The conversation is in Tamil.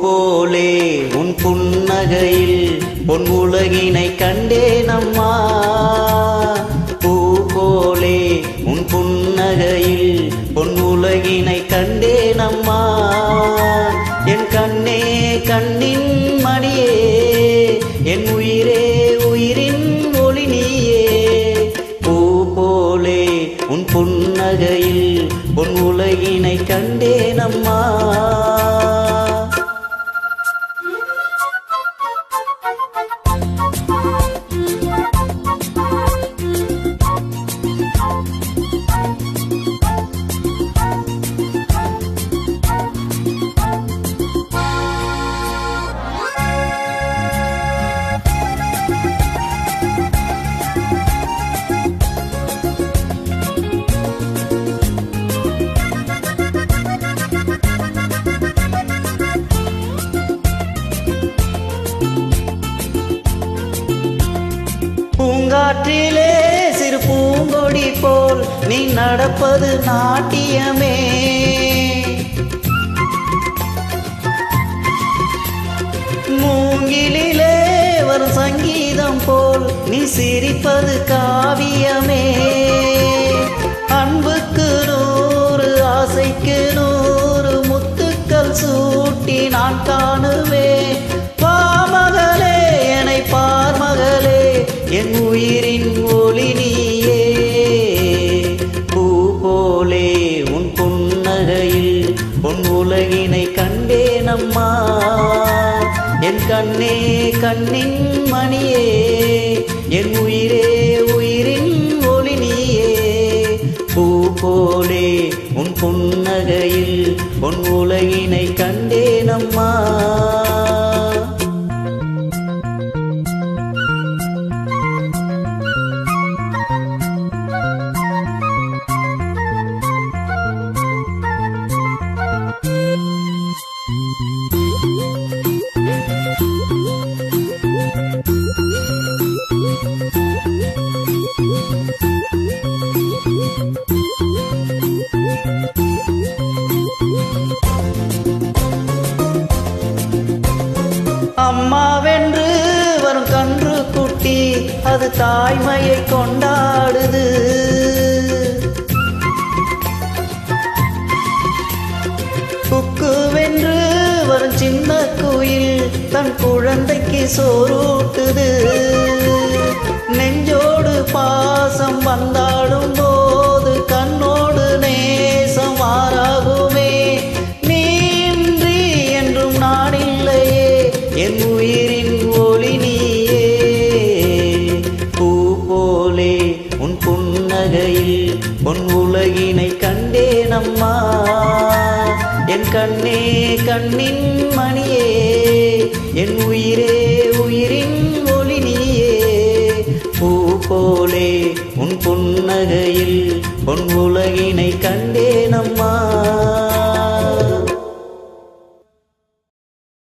போலே உன் புன்னகையில் பொன் உலகினை கண்டேனம்மா. பூ போலே உன் புன்னகையில் பொன் உலகினை கண்டேனம்மா. என் கண்ணே கண்ணின் மணியே, என் உயிரே உயிரின் ஒளி நீயே. பூ போலே உன் புன்னகையில் பொன் உலகினை கண்டேனம்மா. பூங்காற்றிலே சிறு பூங்கொடி போல் நீ நடப்பது நாட்டியமே. மூங்கிலே வரும் சங்கீதம் போல் நீ சிரிப்பது காவியமே. அன்புக்கு 100 ஆசைக்கு 100 முத்துக்கள் சூட்டி நான் காணுவேன். பாமகளே என்னை பார்மகளே, என் உயிரின் ஒளி நீயே. பூ போலே உன் புன்னகையில் பொன் உலகினை கண்டேனம்மா. என் கண்ணே கண்ணின் மணியே, என் உயிரே உயிரின் ஒளி நீயே. பூ போலே உன் புன்னகையில் பொன் உலகினை கண்டேனம்மா. அம்மாவென்று வரும் கன்று குட்டி அது தாய்மையை கொண்டாடுது. குக்குவென்று வரும் சின்ன குயில் தன் குழந்தைக்கு சோறூட்டுது. நெஞ்சோடு பாசம் வந்தாடும் போது கண்ணோடு நேசம் மாறாகுமே. நீன்றி என்றும் நான் இல்லையே, என் உயிரின் ஒளி நீயே. பூ போலே உன் புன்னகையில் பொன் உலகினை கண்டேனம்மா. என் கண்ணே கண்ணின் மணியே, என் உயிரே உயிரின் ஒளி நீயே. பூ போலே உன் புன்னகையில் பொன் உலகினை கண்டேனம்மா.